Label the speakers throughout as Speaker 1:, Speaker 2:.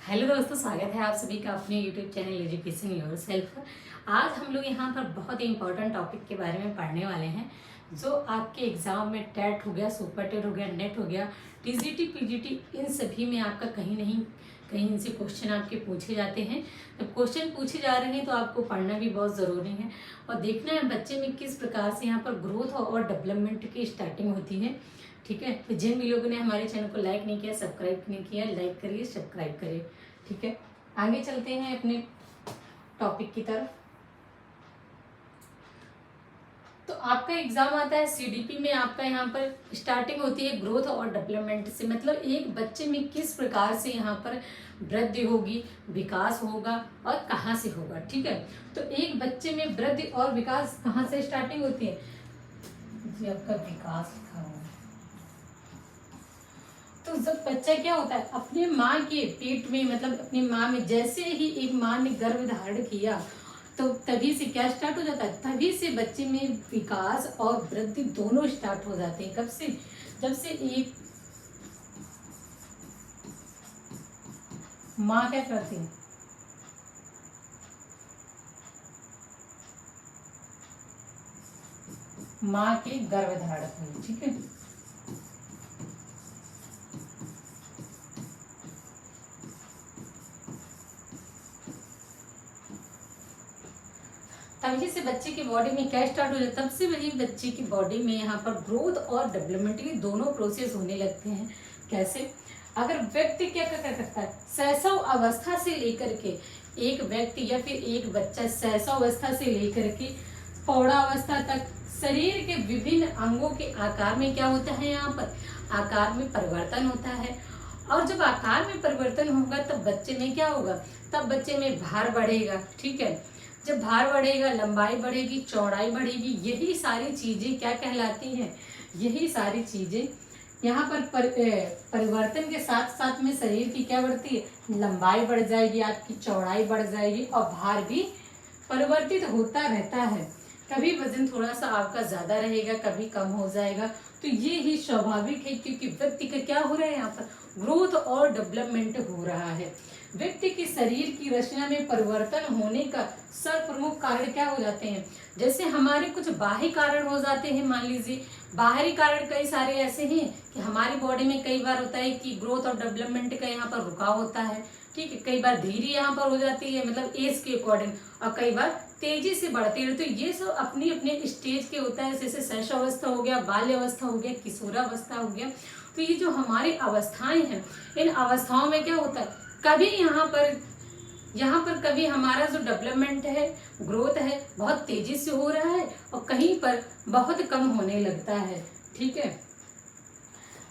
Speaker 1: Hello दोस्तों, स्वागत है आप सभी का अपने यूट्यूब चैनल एजुकेशन योरसेल्फ। आज हम लोग यहाँ पर बहुत ही इंपॉर्टेंट टॉपिक के बारे में पढ़ने वाले हैं। जो आपके एग्जाम में टेट हो गया, सुपर टेट हो गया, नेट हो गया, टीजीटी, पीजीटी, इन सभी में आपका कहीं नहीं कहीं इनसे क्वेश्चन आपके पूछे जाते हैं। जब क्वेश्चन पूछे जा रहे हैं तो आपको पढ़ना भी बहुत ज़रूरी है और देखना है बच्चे में किस प्रकार से यहाँ पर ग्रोथ और डेवलपमेंट की स्टार्टिंग होती है। ठीक है, तो जिन भी लोगों ने हमारे चैनल को लाइक नहीं किया, सब्सक्राइब नहीं किया, लाइक करिए, सब्सक्राइब करिए। ठीक है, आगे चलते हैं अपने टॉपिक की तरफ। तो आपका एग्जाम आता है सीडीपी में, आपका यहाँ पर स्टार्टिंग होती है ग्रोथ और डेवलपमेंट से, मतलब एक बच्चे में किस प्रकार से यहाँ पर वृद्धि होगी, विकास होगा और कहाँ से होगा। ठीक है, तो एक बच्चे में वृद्धि और विकास कहाँ से स्टार्टिंग होती है जी, आपका विकास लिखा हुआ है। तो जब बच्चा क्या होता है अपने माँ के पेट में, मतलब अपनी माँ में, जैसे ही एक माँ ने गर्भ धारण किया तो तभी से क्या स्टार्ट हो जाता है, तभी से बच्चे में विकास और वृद्धि दोनों स्टार्ट हो जाते हैं। कब से? जब से एक माँ क्या करती है, माँ के गर्भ धारण हुई। ठीक है, तभी से बच्चे की बॉडी में क्या स्टार्ट हो जाता है, तब से वही बच्चे की बॉडी में यहाँ पर ग्रोथ और डेवलपमेंट के दोनों प्रोसेस होने लगते हैं। कैसे? अगर व्यक्ति क्या करता है, शैशव अवस्था से लेकर के, एक व्यक्ति या फिर एक बच्चा शैशव अवस्था से लेकर के प्रौढ़ावस्था तक शरीर के विभिन्न अंगों के आकार में क्या होता है, यहाँ पर आकार में परिवर्तन होता है। और जब आकार में परिवर्तन होगा तब बच्चे में क्या होगा, तब बच्चे में भार बढ़ेगा। ठीक है, जब भार बढ़ेगा, लंबाई बढ़ेगी, चौड़ाई बढ़ेगी, यही सारी चीजें क्या कहलाती हैं, यही सारी चीजें यहाँ पर परिवर्तन के साथ साथ में शरीर की क्या बढ़ती है, लंबाई बढ़ जाएगी, आपकी चौड़ाई बढ़ जाएगी और भार भी परिवर्तित होता रहता है। कभी वजन थोड़ा सा आपका ज्यादा रहेगा, कभी कम हो जाएगा। तो ये ही स्वाभाविक है, क्योंकि व्यक्ति का क्या हो रहा है, यहाँ पर ग्रोथ और डेवलपमेंट हो रहा है। व्यक्ति के शरीर की रचना में परिवर्तन होने का सर्वप्रमुख कारण क्या हो जाते हैं, जैसे हमारे कुछ बाह्य कारण हो जाते हैं। मान लीजिए बाहरी कारण कई सारे ऐसे हैं कि हमारी बॉडी में कई बार होता है कि ग्रोथ और डेवलपमेंट का यहाँ पर रुकाव होता है। ठीक है, कई बार धीरे यहाँ पर हो जाती है, मतलब एज के अकॉर्डिंग, और कई बार तेजी से बढ़ती है। तो ये सब अपनी अपने स्टेज के होता है, जैसे शैशवावस्था हो गया, बाल्य अवस्था हो गया, किशोरावस्था हो गया। तो ये जो हमारी अवस्थाएं हैं, इन अवस्थाओं में क्या होता है, कभी यहाँ पर कभी हमारा जो डेवलपमेंट है, ग्रोथ है, बहुत तेजी से हो रहा है और कहीं पर बहुत कम होने लगता है। ठीक है,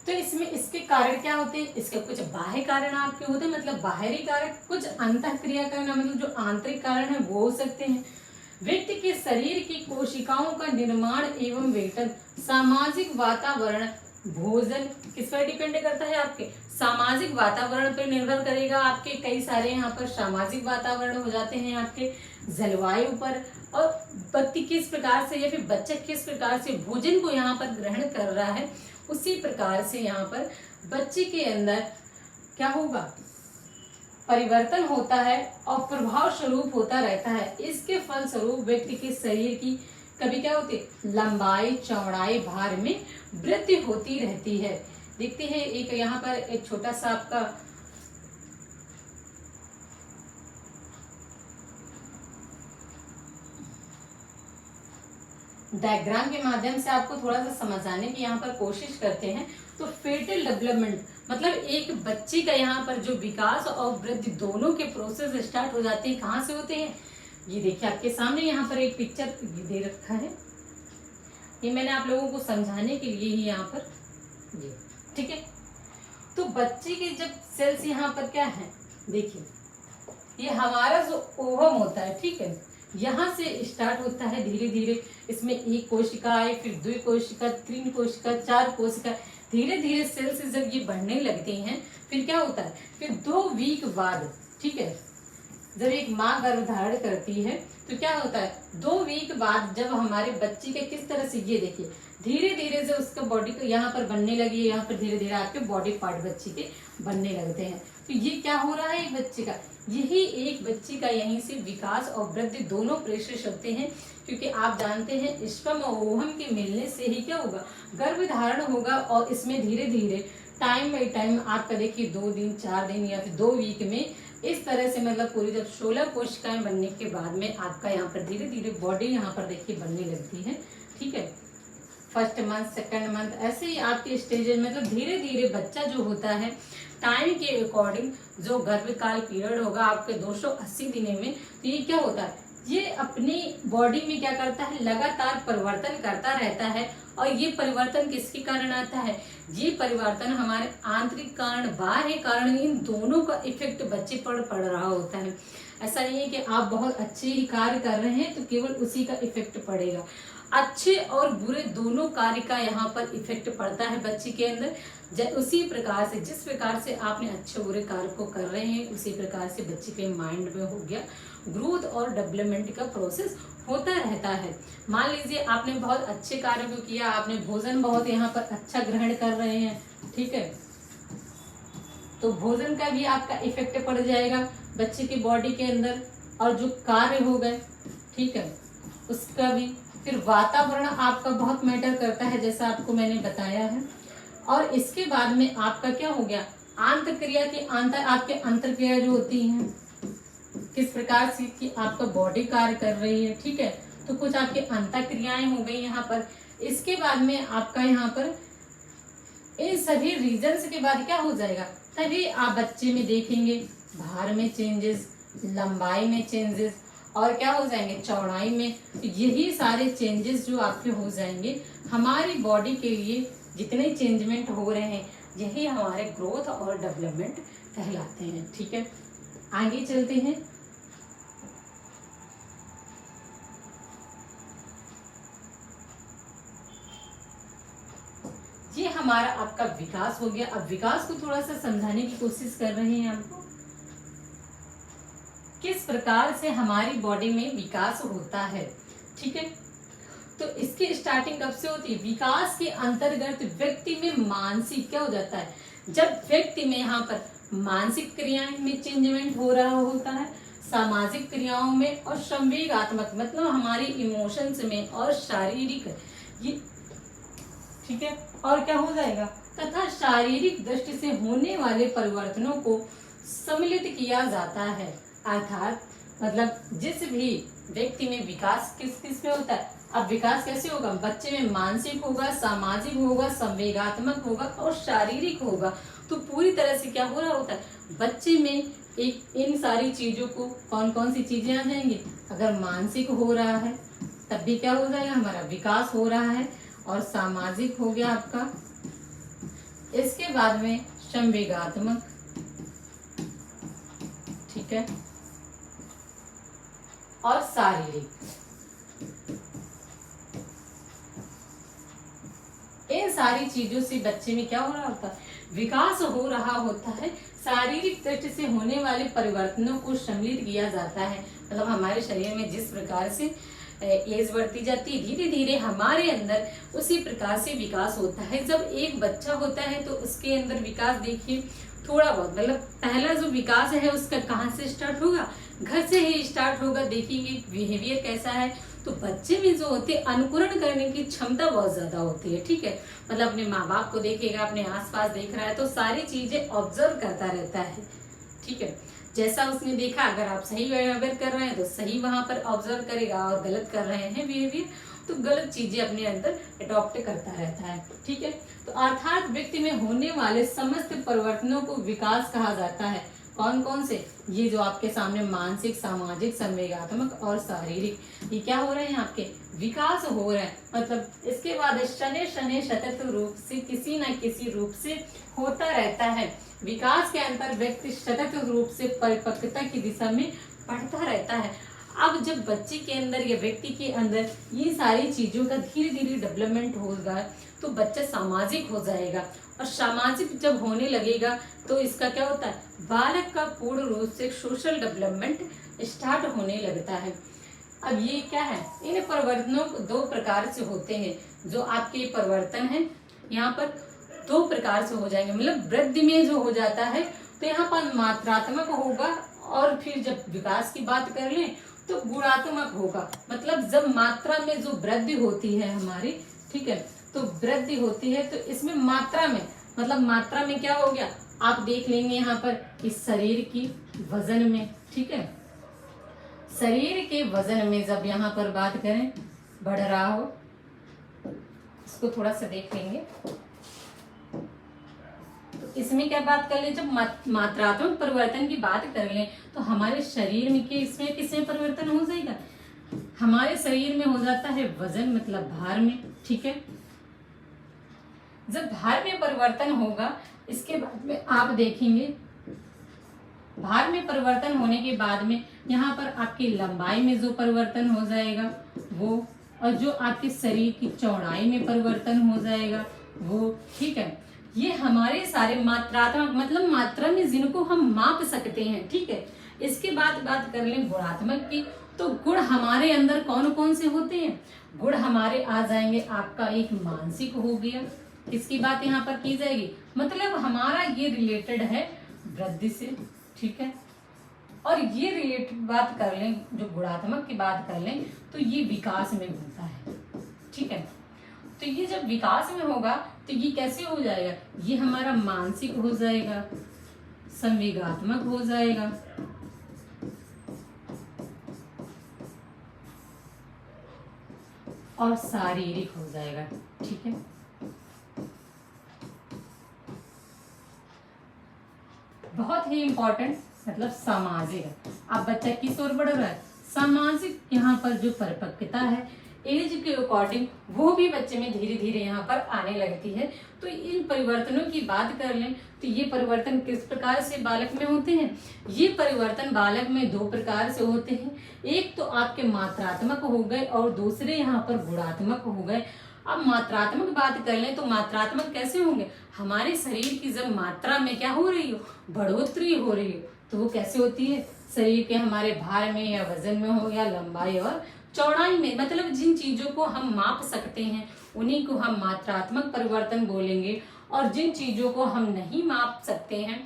Speaker 1: तो इसमें इसके कारण क्या होते हैं, इसके कुछ बाह्य कारण आपके होते हैं, मतलब बाहरी कारण, कुछ अंतःक्रिया कारण, मतलब जो आंतरिक कारण है वो हो सकते हैं। व्यक्ति के शरीर की कोशिकाओं का निर्माण एवं वेतन, सामाजिक वातावरण, भोजन किस पर डिपेंड करता है, आपके सामाजिक वातावरण पर निर्भर करेगा। आपके कई सारे यहाँ पर सामाजिक वातावरण हो जाते हैं, आपके जलवायु पर, और व्यक्ति किस प्रकार से या फिर बच्चा किस प्रकार से भोजन को यहाँ पर ग्रहण कर रहा है, उसी प्रकार से यहाँ पर बच्चे के अंदर क्या होगा, परिवर्तन होता है और प्रभाव स्वरूप होता रहता है। इसके फलस्वरूप व्यक्ति के शरीर की कभी क्या होती है, लंबाई, चौड़ाई, भार में वृद्धि होती रहती है। देखते हैं एक यहाँ पर एक छोटा सा आपका डायग्राम के माध्यम से आपको थोड़ा सा समझाने की यहाँ पर कोशिश करते हैं। तो फेटल डेवलपमेंट मतलब एक बच्चे का यहाँ पर जो विकास और वृद्धि दोनों के प्रोसेस स्टार्ट हो जाते हैं, कहाँ से होते हैं, ये देखिए आपके सामने यहाँ पर एक पिक्चर दे रखा है, ये मैंने आप लोगों को समझाने के लिए ही यहाँ पर ये। ठीक है, तो बच्चे के जब सेल्स यहाँ पर क्या है, देखिए ये हमारा जो ओवम होता है, ठीक है, यहाँ से स्टार्ट होता है धीरे धीरे। इसमें एक कोशिका आए, फिर 2 कोशिका, 3 कोशिका, 4 कोशिका, धीरे धीरे सेल्स जब ये बढ़ने लगते हैं, फिर क्या होता है, फिर 2 वीक बाद, ठीक है, जब एक माँ गर्भ धारण करती है तो क्या होता है, 2 वीक बाद जब हमारे बच्चे के किस तरह से, ये देखिए धीरे धीरे से उसका बॉडी को यहाँ पर बनने लगी है, यहाँ पर धीरे धीरे आपके बॉडी पार्ट बच्चे के बनने लगते हैं। तो ये क्या हो रहा है एक बच्चे का, यही एक बच्चे का यहीं से विकास और वृद्धि दोनों प्रोसेस होते हैं। क्योंकि आप जानते हैं स्पर्म और ओवम के मिलने से ही क्या होगा, गर्भ धारण होगा। और इसमें धीरे धीरे टाइम बाई टाइम आपका देखिए 2 दिन 4 दिन या फिर 2 वीक में इस तरह से मतलब पूरी जब 16 कोशिकाएं बनने के बाद में आपका यहाँ पर धीरे धीरे बॉडी यहाँ पर देखिए बनने लगती है। ठीक है, फर्स्ट मंथ सेकंड मंथ ऐसे ही आपके स्टेजेस मतलब धीरे धीरे बच्चा जो होता है टाइम के अकॉर्डिंग जो गर्भकाल पीरियड होगा आपके 280 दिनों में, तो ये क्या होता है, ये अपनी बॉडी में क्या करता है, लगातार परिवर्तन करता रहता है। और ये परिवर्तन किसके कारण आता है, ये परिवर्तन हमारे आंतरिक कारण बाह्य कारण इन दोनों का इफेक्ट बच्चे पर पड़ रहा होता है। ऐसा नहीं है कि आप बहुत अच्छे ही कार्य कर रहे हैं तो केवल उसी का इफेक्ट पड़ेगा, अच्छे और बुरे दोनों कार्य का यहाँ पर इफेक्ट पड़ता है बच्चे के अंदर। उसी प्रकार से जिस प्रकार से आपने अच्छे बुरे कार्य को कर रहे हैं उसी प्रकार से बच्चे के माइंड में हो गया ग्रोथ और डेवलपमेंट का प्रोसेस होता रहता है। मान लीजिए आपने बहुत अच्छे कार्य को किया, आपने भोजन बहुत यहाँ पर अच्छा ग्रहण कर रहे हैं, ठीक है, तो भोजन का भी आपका इफेक्ट पड़ जाएगा बच्चे की बॉडी के अंदर। और जो कार्य हो गए, ठीक है, उसका भी। फिर वातावरण आपका बहुत मैटर करता है जैसा आपको मैंने बताया है। और इसके बाद में आपका क्या हो गया, आंतरक्रिया की आपके अंतरक्रिया जो होती हैं किस प्रकार से कि आपका बॉडी कार्य कर रही है, ठीक है, तो कुछ आपके अंतःक्रियाएं हो गई यहाँ पर। इसके बाद में आपका यहाँ पर इन सभी रीजन्स के बाद क्या हो जाएगा, तभी आप बच्चे में देखेंगे भार में चेंजेस, लंबाई में चेंजेस और क्या हो जाएंगे, चौड़ाई में। यही सारे चेंजेस जो आपके हो जाएंगे हमारी बॉडी के लिए, जितने चेंजमेंट हो रहे हैं यही हमारे ग्रोथ और डेवलपमेंट कहलाते हैं। ठीक है, आगे चलते हैं। ये हमारा आपका विकास हो गया। अब विकास को थोड़ा सा समझाने की कोशिश कर रहे हैं आपको, किस प्रकार से हमारी बॉडी में विकास होता है। ठीक है, तो इसकी स्टार्टिंग कब से होती है, विकास के अंतर्गत व्यक्ति में मानसिक क्या हो जाता है, जब व्यक्ति में यहाँ पर मानसिक क्रियाएं में चेंजमेंट हो रहा होता है, सामाजिक क्रियाओं में और संवेगात्मक मतलब हमारी इमोशंस में और शारीरिक ये, ठीक है, और क्या हो जाएगा, तथा शारीरिक दृष्टि से होने वाले परिवर्तनों को सम्मिलित किया जाता है। अर्थात मतलब जिस भी व्यक्ति में विकास किस किस में होता है, अब विकास कैसे होगा, बच्चे में मानसिक होगा, सामाजिक होगा, संवेगात्मक होगा और शारीरिक होगा। तो पूरी तरह से क्या हो रहा होता है, बच्चे में एक इन सारी चीजों को कौन कौन सी चीजें आ जाएंगी, अगर मानसिक हो रहा है तब भी क्या हो जाएगा, हमारा विकास हो रहा है। और सामाजिक हो गया आपका, इसके बाद में संवेगात्मक, ठीक है, और शारीरिक। इन सारी चीजों से बच्चे में क्या हो रहा होता है, विकास हो रहा होता है। शारीरिक दृष्टि से होने वाले परिवर्तनों को सम्मिलित किया जाता है। मतलब हमारे शरीर में जिस प्रकार से एज बढ़ती जाती है धीरे धीरे हमारे अंदर उसी प्रकार से विकास होता है। जब एक बच्चा होता है तो उसके अंदर विकास देखिए थोड़ा बहुत, मतलब पहला जो विकास है उसका कहाँ से स्टार्ट होगा, घर से ही स्टार्ट होगा। देखेंगे बिहेवियर कैसा है, तो बच्चे में जो होते हैं अनुकरण करने की क्षमता बहुत ज्यादा होती है। ठीक है, मतलब अपने माँ बाप को देखेगा, अपने आसपास देख रहा है तो सारी चीजें ऑब्जर्व करता रहता है। ठीक है, जैसा उसने देखा, अगर आप सही बिहेवियर कर रहे हैं तो सही वहां पर ऑब्जर्व करेगा, और गलत कर रहे हैं बिहेवियर तो गलत चीजें अपने अंदर अडॉप्ट करता रहता है। ठीक है, तो अर्थात व्यक्ति में होने वाले समस्त परिवर्तनों को विकास कहा जाता है। कौन कौन से, ये जो आपके सामने मानसिक, सामाजिक, संवेगात्मक और शारीरिक, ये क्या हो रहे हैं, आपके विकास हो रहे हैं। मतलब इसके बाद शनि शनि सतत रूप से किसी न किसी रूप से होता रहता है। विकास के अंतर व्यक्ति सतत रूप से परिपक्वता की दिशा में बढ़ता रहता है। अब जब बच्चे के अंदर या व्यक्ति के अंदर ये सारी चीजों का धीरे धीरे डेवलपमेंट होगा तो बच्चा सामाजिक हो जाएगा, और सामाजिक जब होने लगेगा तो इसका क्या होता है, बालक का पूर्ण रूप से सोशल डेवलपमेंट स्टार्ट होने लगता है। अब ये क्या है, इन परिवर्तनों दो प्रकार से होते हैं। जो आपके परिवर्तन है यहाँ पर दो प्रकार से हो जाएंगे। मतलब वृद्धि में जो हो जाता है तो यहाँ पर मात्रात्मक होगा, और फिर जब विकास की बात कर लें तो गुणात्मक होगा। मतलब जब मात्रा में जो वृद्धि होती है हमारी, ठीक है, तो वृद्धि होती है तो इसमें मात्रा में, मतलब मात्रा में क्या हो गया, आप देख लेंगे यहाँ पर इस शरीर की वजन में, ठीक है, शरीर के वजन में जब यहाँ पर बात करें बढ़ रहा हो, इसको थोड़ा सा देख लेंगे। तो इसमें क्या बात कर ले, जब मात्रात्मक परिवर्तन की बात कर लें तो हमारे शरीर में इसमें किसमें परिवर्तन हो जाएगा, हमारे शरीर में हो जाता है वजन, मतलब भार में, ठीक है। जब भार में परिवर्तन होगा, इसके बाद में आप देखेंगे भार में परिवर्तन होने के बाद में यहाँ पर आपकी लंबाई में जो परिवर्तन हो जाएगा वो, और जो आपके शरीर की चौड़ाई में परिवर्तन हो जाएगा वो, ठीक है। ये हमारे सारे मात्रात्मक, मतलब मात्रा में जिनको हम माप सकते हैं, ठीक है। इसके बाद बात कर लें गुणात्मक की, तो गुण हमारे अंदर कौन कौन से होते हैं, गुण हमारे आ जाएंगे आपका एक मानसिक हो गया, इसकी बात यहाँ पर की जाएगी, मतलब हमारा ये रिलेटेड है वृद्धि से, ठीक है। और ये रिलेटेड बात कर लें, जो गुणात्मक की बात कर लें तो ये विकास में होता है, ठीक है। तो ये जब विकास में होगा तो ये कैसे हो जाएगा, ये हमारा मानसिक हो जाएगा, संवेगात्मक हो जाएगा, और शारीरिक हो जाएगा, ठीक है। बहुत ही इंपॉर्टेंट, मतलब सामाजिक, अब बच्चा किस ओर बढ़ रहा है, सामाजिक। यहाँ पर जो परिपक्वता है एज के अकॉर्डिंग वो भी बच्चे में धीरे धीरे यहाँ पर आने लगती है। तो इन परिवर्तनों की बात कर लें तो ये परिवर्तन किस प्रकार से बालक में होते हैं, ये परिवर्तन बालक में दो प्रकार से होते हैं, एक तो आपके मात्रात्मक हो गए और दूसरे यहाँ पर गुणात्मक हो गए। अब मात्रात्मक बात कर लें तो मात्रात्मक कैसे होंगे, हमारे शरीर की जब मात्रा में क्या हो रही हो, बढ़ोतरी हो रही हो, तो वो कैसे होती है, शरीर के हमारे भार में या वजन में हो या लंबाई और चौड़ाई में, मतलब जिन चीजों को हम माप सकते हैं उन्हीं को हम मात्रात्मक परिवर्तन बोलेंगे, और जिन चीजों को हम नहीं माप सकते हैं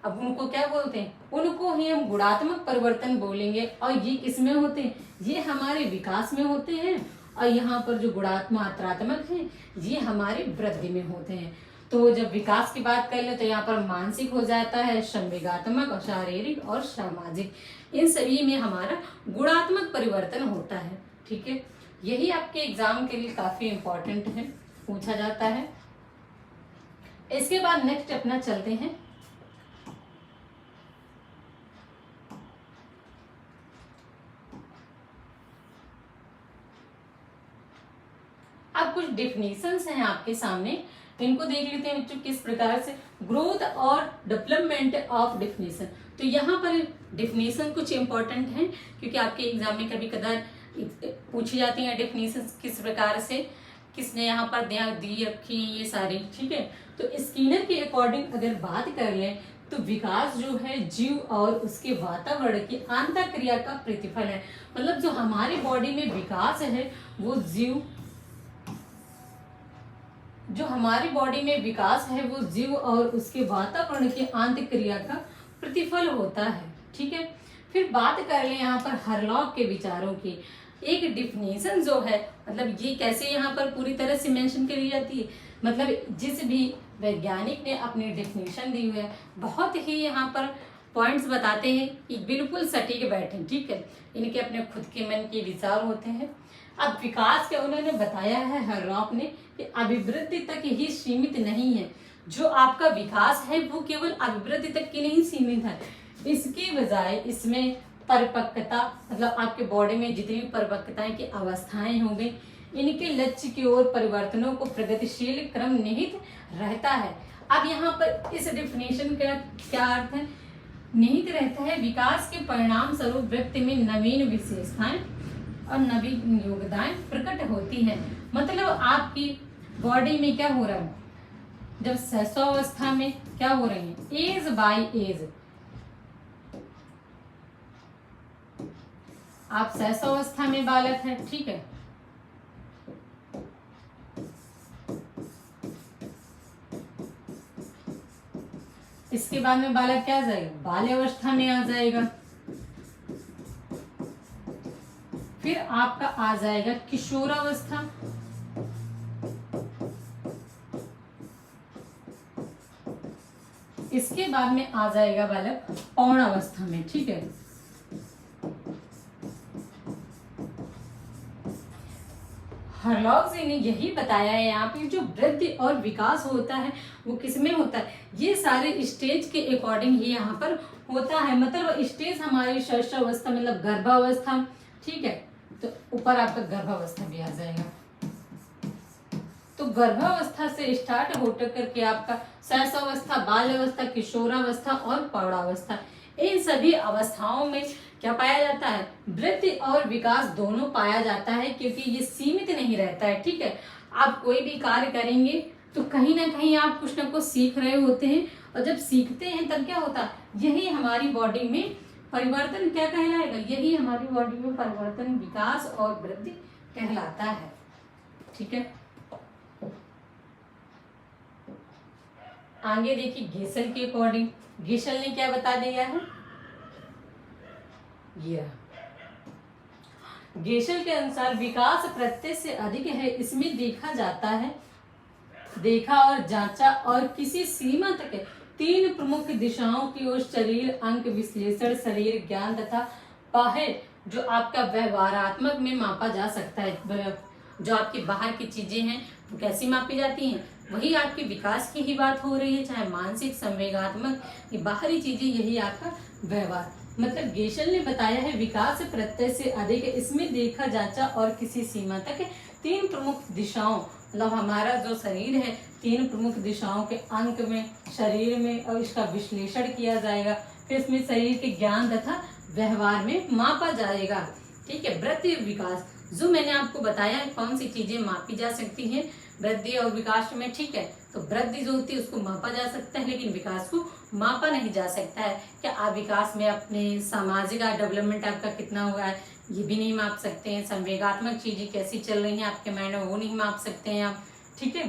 Speaker 1: अब उनको क्या बोलते हैं, उनको ही हम गुणात्मक परिवर्तन बोलेंगे। और ये किसमें होते हैं, ये हमारे विकास में होते हैं, और यहाँ पर जो मात्रात्मक है ये हमारे वृद्धि में होते हैं। तो जब विकास की बात कर ले तो यहाँ पर मानसिक हो जाता है, संवेगात्मक और शारीरिक और सामाजिक, इन सभी में हमारा गुणात्मक परिवर्तन होता है, ठीक है। यही आपके एग्जाम के लिए काफी इंपॉर्टेंट है, पूछा जाता है। इसके बाद नेक्स्ट अपना चलते हैं अब कुछ डेफिनेशंस हैं आपके सामने, इनको देख लेते हैं बच्चों किस प्रकार से, ग्रोथ और डेवलपमेंट ऑफ डेफिनेशन। तो यहाँ पर डेफिनेशन कुछ इंपॉर्टेंट हैं क्योंकि आपके एग्जाम में कभी कदार पूछी जाती हैं डेफिनेशन किस प्रकार से, किसने यहाँ पर ध्यान दी रखी है ये सारी, ठीक है। तो स्किनर के अकॉर्डिंग अगर बात कर लें तो विकास जो है जीव और उसके वातावरण की आंतरिक क्रिया का प्रतिफल है। मतलब जो हमारी बॉडी में विकास है वो जीव, जो हमारी बॉडी में विकास है वो जीव और उसके वातावरण की आंतरिक क्रिया का प्रतिफल होता है, ठीक है। फिर बात कर लें यहाँ पर हरलॉक के विचारों की, एक डिफिनेशन जो है, मतलब ये कैसे यहाँ पर पूरी तरह से मेंशन करी जाती है, मतलब जिस भी वैज्ञानिक ने अपनी डिफिनेशन दी हुई है बहुत ही यहाँ पर पॉइंट्स बताते हैं कि बिल्कुल सटीक बैठे, ठीक है। इनके अपने खुद के मन के विचार होते हैं। अब विकास के उन्होंने बताया है हरलॉक ने कि अभिवृद्धि तक ही सीमित नहीं है, जो आपका विकास है वो केवल अभिवृद्धि तक की नहीं सीमित है, इसके बजाय इसमें परिपक्वता, मतलब आपके बॉडी में जितनी परिपक्वताएं की अवस्थाएं हो गई इनके लक्ष्य की ओर परिवर्तनों को प्रगतिशील क्रम निहित रहता है। अब यहाँ पर इस डेफिनेशन का क्या अर्थ है, निहित रहता है विकास के परिणाम स्वरूप व्यक्ति में नवीन विशेषताएं और नवीन योग्यताएं प्रकट होती है। मतलब आपकी बॉडी में क्या हो रहा है, जब शैशवावस्था में क्या हो रही है, एज बाय एज, आप शैशवावस्था में बालक है, ठीक है, इसके बाद में बालक क्या आ जाएगा, बाल्यावस्था में आ जाएगा। फिर आपका आ जाएगा किशोरावस्था। इसके बाद में आ जाएगा बालक पौणावस्था में। ठीक है, हर्लॉग जी ने यही बताया है यहाँ पे, जो वृद्धि और विकास होता है वो किसमें होता है, ये सारे स्टेज के अकॉर्डिंग ही यहाँ पर होता है। मतलब स्टेज हमारी शैशवावस्था मतलब गर्भावस्था, ठीक है, तो ऊपर आपका गर्भावस्था भी आ जाएगा। तो गर्भावस्था से स्टार्ट होकर करके आपका शैशवावस्था, बाल्यावस्था, किशोरावस्था और प्रौढ़ावस्था, इन सभी अवस्थाओं में क्या पाया जाता है, वृद्धि और विकास दोनों पाया जाता है, क्योंकि ये सीमित नहीं रहता है। ठीक है, आप कोई भी कार्य करेंगे तो कहीं ना कहीं आप कुछ ना कुछ सीख रहे होते हैं, और जब सीखते हैं तब क्या होता है, यही हमारी बॉडी में परिवर्तन क्या कहलाएगा, यही हमारी बॉडी में परिवर्तन, विकास और वृद्धि कहलाता है। ठीक है, आगे देखिए गेसल के अकॉर्डिंग, गेसल ने क्या बता दिया है, ये गेशल के अनुसार विकास प्रत्यय से अधिक है, इसमें देखा और जांचा और किसी सीमा तक तीन प्रमुख दिशाओं की ओर शरीर, अंक विश्लेषण, शरीर ज्ञान तथा बाह्य जो आपका व्यवहारात्मक में मापा जा सकता है। जो आपकी बाहर की चीजें हैं वो कैसी मापी जाती हैं, वही आपके विकास की ही बात हो रही है, चाहे मानसिक, संवेगात्मक, ये बाहरी चीजें, यही आपका व्यवहार। मतलब गेशल ने बताया है विकास प्रत्यय से अधिक, इसमें देखा जांचा और किसी सीमा तक तीन प्रमुख दिशाओं, मतलब हमारा जो शरीर है तीन प्रमुख दिशाओं के अंक में, शरीर में, और इसका विश्लेषण किया जाएगा, फिर इसमें शरीर के ज्ञान तथा व्यवहार में मापा जाएगा। ठीक है, वृद्धि विकास जो मैंने आपको बताया है कौन सी चीजें मापी जा सकती हैं वृद्धि और विकास में। ठीक है, तो वृद्धि जो होती है उसको मापा जा सकता है, लेकिन विकास को मापा नहीं जा सकता है। क्या आप विकास में अपने सामाजिक डेवलपमेंट आपका कितना हुआ है ये भी नहीं माप सकते हैं, संवेगात्मक चीजें कैसी चल रही हैं आपके माइंड में वो नहीं माप सकते हैं आप। ठीक है,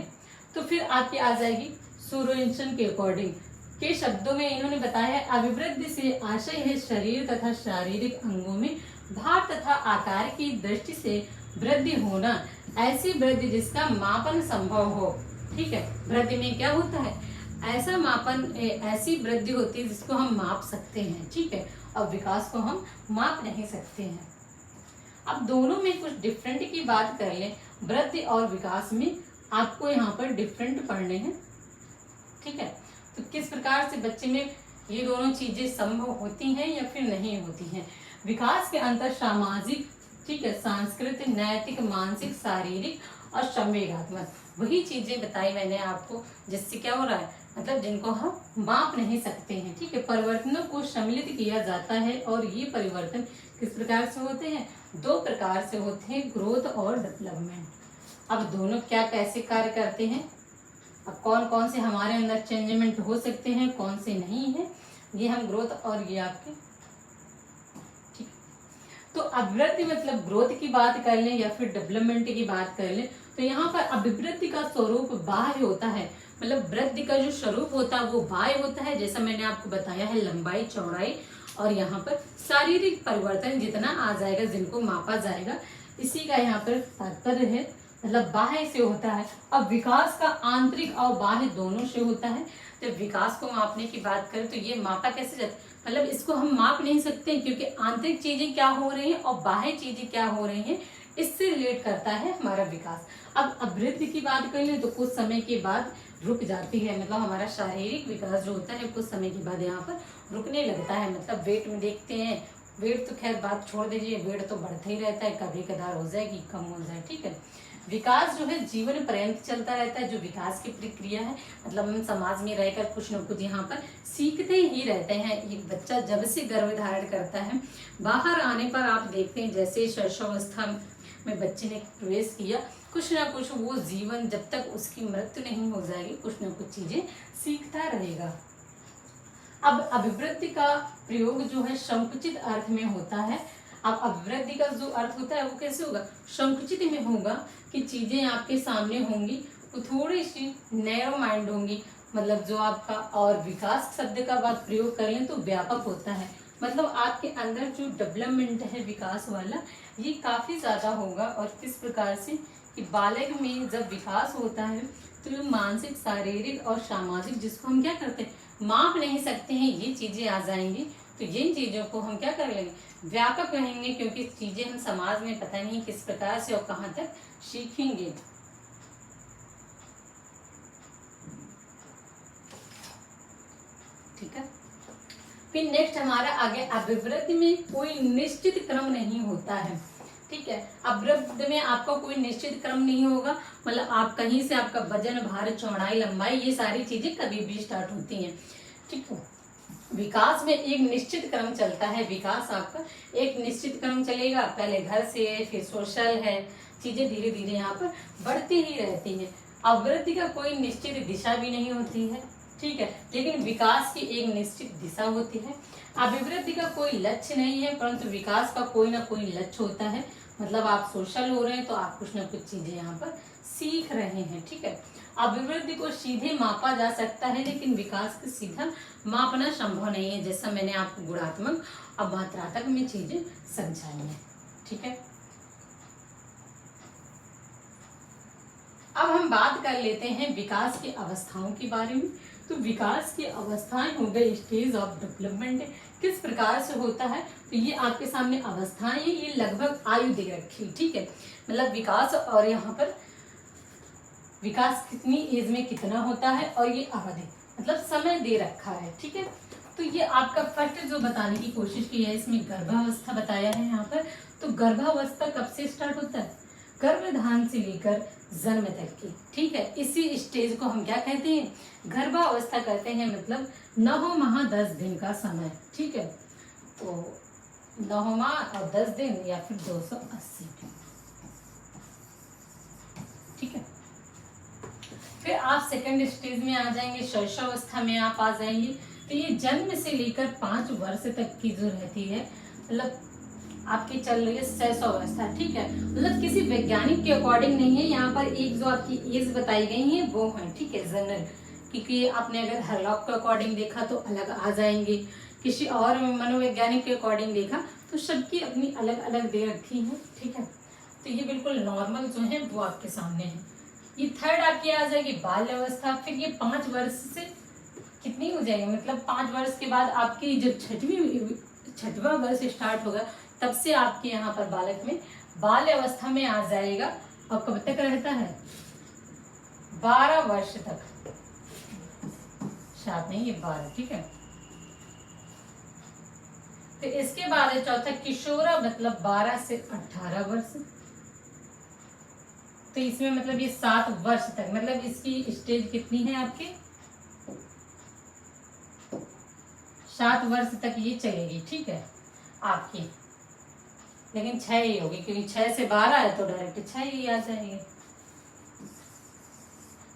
Speaker 1: तो फिर आपकी आ जाएगी सोरेनसन के अकॉर्डिंग के शब्दों में इन्होंने बताया है, अभिवृद्धि से आशय है शरीर तथा शारीरिक अंगों में भार तथा आकार की दृष्टि से वृद्धि होना, ऐसी वृद्धि जिसका मापन संभव हो। ठीक है, वृद्धि में क्या होता है, ऐसा मापन, ऐसी वृद्धि होती है जिसको हम माप सकते हैं। ठीक है, और विकास को हम माप नहीं सकते हैं। अब दोनों में कुछ डिफरेंट की बात कर लें, वृद्धि और विकास में आपको यहाँ पर डिफरेंट पढ़ने हैं। ठीक है, तो किस प्रकार से बच्चे में ये दोनों चीजें संभव होती हैं या फिर नहीं होती हैं। विकास के अंतर सामाजिक, ठीक है, सांस्कृतिक, नैतिक, मानसिक, शारीरिक और संवेगात्मक, वही चीजें बताई मैंने आपको जिससे क्या हो रहा है, मतलब जिनको हम माप नहीं सकते हैं। ठीक है, परिवर्तनों को सम्मिलित किया जाता है, और ये परिवर्तन किस प्रकार से होते हैं, दो प्रकार से होते हैं, ग्रोथ और डेवलपमेंट। अब दोनों क्या कैसे कार्य करते हैं, अब कौन कौन से हमारे अंदर चेंजमेंट हो सकते हैं, कौन से नहीं है, ये हम ग्रोथ और ये आपके। ठीक, तो अभिवृद्धि मतलब ग्रोथ की बात कर लें या फिर डेवलपमेंट की बात कर लें, तो यहाँ पर अभिवृद्धि का स्वरूप बाह्य होता है, मतलब वृद्धि का जो स्वरूप होता है वो बाह्य होता है, जैसा मैंने आपको बताया है, लंबाई, चौड़ाई, और यहाँ पर शारीरिक परिवर्तन जितना आ जाएगा, जिनको मापा जाएगा, इसी का यहाँ पर तात्पर्य है, मतलब बाह्य से होता है। अब विकास का आंतरिक और बाह्य दोनों से होता है। जब विकास को मापने की बात करें तो ये मापा कैसे जाता है, मतलब इसको हम माप नहीं सकते, क्योंकि आंतरिक चीजें क्या हो रही हैं और बाह्य चीजें क्या हो रही हैं, इससे रिलेट करता है हमारा विकास। अब अभिवृद्धि की बात कर लें तो कुछ समय के बाद रुक जाती है, मतलब हमारा शारीरिक विकास जो होता है कुछ समय के बाद यहाँ पर रुकने लगता है। मतलब वेट में देखते हैं, वेट तो खैर बात छोड़ दीजिए, वेट तो बढ़ता ही रहता है, कभी कदार हो जाएगी, कम हो जाए। ठीक है, विकास जो है जीवन पर्यंत चलता रहता है, जो विकास की प्रक्रिया है, मतलब हम समाज में रहकर कुछ न कुछ यहाँ पर सीखते ही रहते हैं। एक बच्चा जब से गर्भ धारण करता है, बाहर आने पर आप देखते हैं जैसे शैशवावस्था में बच्चे ने प्रवेश किया, कुछ ना कुछ वो जीवन जब तक उसकी मृत्यु नहीं हो जाएगी, कुछ ना कुछ चीजें सीखता रहेगा। अब अभिवृद्धि का प्रयोग जो है संकुचित अर्थ में होता है। अब अभिवृद्धि का जो अर्थ होता है वो कैसे होगा, संकुचित में होगा, कि चीजें आपके सामने होंगी वो थोड़ी सी नैरो माइंड होंगी, मतलब जो आपका, और विकास शब्द का बात प्रयोग कर लें तो व्यापक होता है। मतलब आपके अंदर जो डेवलपमेंट है विकास वाला, ये काफी ज्यादा होगा। और किस प्रकार से कि बालक में जब विकास होता है तो ये मानसिक, शारीरिक और सामाजिक, जिसको हम क्या करते हैं माप नहीं सकते हैं, ये चीजें आ जाएंगी। तो जिन चीजों को हम क्या कर लेंगे, व्यापक कहेंगे, क्योंकि चीजें हम समाज में पता नहीं किस प्रकार से और कहाँ तक सीखेंगे। ठीक है। फिर नेक्स्ट हमारा आगे, अभिवृद्धि में कोई निश्चित क्रम नहीं होता है। ठीक है, अभिवृद्धि में आपका कोई निश्चित क्रम नहीं होगा। मतलब आप कहीं से आपका वजन, भार, चौड़ाई, लंबाई, ये सारी चीजें कभी भी स्टार्ट होती हैं। ठीक है, विकास में एक निश्चित क्रम चलता है। विकास आपका एक निश्चित क्रम चलेगा, पहले घर से, फिर सोशल है, चीजें धीरे धीरे यहाँ पर बढ़ती ही रहती है। अभिवृद्धि का कोई निश्चित दिशा भी नहीं होती है। ठीक है, लेकिन विकास की एक निश्चित दिशा होती है। अभिवृद्धि का कोई लक्ष्य नहीं है, परंतु विकास का कोई ना कोई लक्ष्य होता है। मतलब आप सोशल हो रहे हैं तो आप कुछ ना कुछ चीजें यहाँ पर सीख रहे हैं। ठीक है, अभिवृद्धि को सीधे मापा जा सकता है, लेकिन विकास को सीधा मापना संभव नहीं है, जैसा मैंने आपको गुणात्मक और मात्रात्मक में चीजें समझाई हैं। ठीक है, अब हम बात कर लेते हैं विकास की अवस्थाओं के बारे में। तो विकास की अवस्थाएं हो गई, स्टेज ऑफ डेवलपमेंट किस प्रकार से होता है। तो ये आपके सामने अवस्थाएं, ये लगभग आयु दे रखी। ठीक है, मतलब विकास, और यहाँ पर विकास कितनी एज में कितना होता है, और ये अवधि मतलब समय दे रखा है। ठीक है, तो ये आपका फर्स्ट जो बताने की कोशिश की है, इसमें गर्भावस्था बताया है यहाँ पर। तो गर्भावस्था कब से स्टार्ट होता है, गर्भधान से लेकर जन्म तक की। ठीक है, इसी स्टेज को हम क्या कहते हैं, गर्भावस्था कहते हैं। मतलब 9 माह 10 दिन का समय। ठीक है, तो 9 माह और 10 दिन या फिर 280 दिन। ठीक है, फिर आप सेकंड स्टेज में आ जाएंगे, शैशवावस्था में आप आ जाएंगे। तो ये जन्म से लेकर 5 वर्ष तक की जो रहती है, मतलब आपकी चल रही है शैशवावस्था। ठीक है, मतलब किसी वैज्ञानिक के अकॉर्डिंग नहीं है, यहाँ पर एक जो आपकी एज बताई गई है वो है। ठीक है, जनरल, क्योंकि आपने अगर हरलॉक के अकॉर्डिंग देखा तो अलग आ जाएंगे, किसी और मनोवैज्ञानिक के अकॉर्डिंग देखा तो सबकी अपनी अलग अलग दे रखी है। ठीक है, तो ये बिल्कुल नॉर्मल जो है वो आपके सामने है। ये थर्ड आपकी आ जाएगी बाल्यावस्था। फिर ये 5 वर्ष से कितनी हो जाएगी, मतलब 5 वर्ष के बाद आपकी जब छठवां वर्ष स्टार्ट होगा, तब से आपके यहाँ पर बालक में बाल्य अवस्था में आ जाएगा। और कब तक रहता है, 12 वर्ष तक। 7 नहीं, ये 12। ठीक है, तो इसके बाद है चौथा किशोरा, मतलब 12 से 18 वर्ष। तो इसमें मतलब ये 7 वर्ष तक, मतलब इसकी स्टेज कितनी है आपके, 7 वर्ष तक ये चलेगी। ठीक है, आपकी, लेकिन 6 ही होगी, क्योंकि 6 से 12 है तो डायरेक्ट 6 ही आ जाएंगे।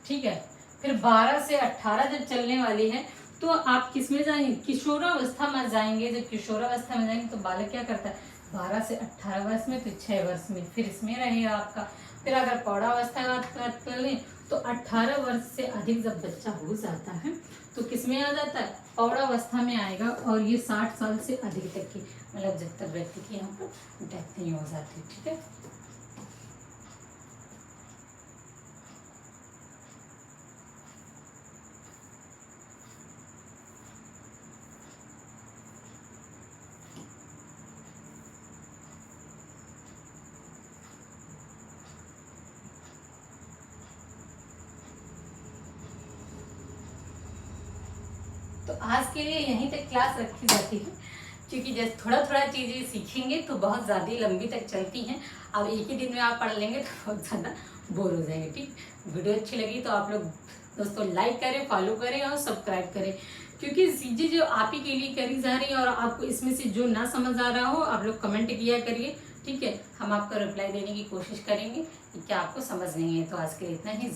Speaker 1: ठीक है, फिर 12 से 18 जब चलने वाली है तो आप किस में जाएंगे, किशोरावस्था में जाएंगे। जब किशोरावस्था में जाएंगे तो बालक क्या करता है, 12 से 18 वर्ष में, तो 6 वर्ष में फिर इसमें रहेगा आपका। फिर अगर प्रौढ़ावस्था की बात कर लें तो 18 वर्ष से अधिक जब बच्चा हो जाता है तो किसमें आ जाता है, प्रौढ़ावस्था में आएगा। और ये 60 साल से अधिक तक की, मतलब जब तक व्यक्ति की यहाँ पर डेथ नहीं हो जाती। ठीक है, तो आज के लिए यहीं तक क्लास रखी जाती है, क्योंकि जैसे थोड़ा थोड़ा चीजें सीखेंगे तो बहुत ज्यादा लंबी तक चलती हैं। अब एक ही दिन में आप पढ़ लेंगे तो बहुत ज्यादा बोर हो जाएंगे। ठीक, वीडियो अच्छी लगी तो आप लोग दोस्तों लाइक करें, फॉलो करें और सब्सक्राइब करें, क्योंकि चीजें जो आप ही के लिए करी जा रही है। और आपको इसमें से जो ना समझ आ रहा हो आप लोग कमेंट किया करिए। ठीक है, हम आपको रिप्लाई देने की कोशिश करेंगे कि क्या आपको समझ नहीं है। तो आज के लिए इतना ही।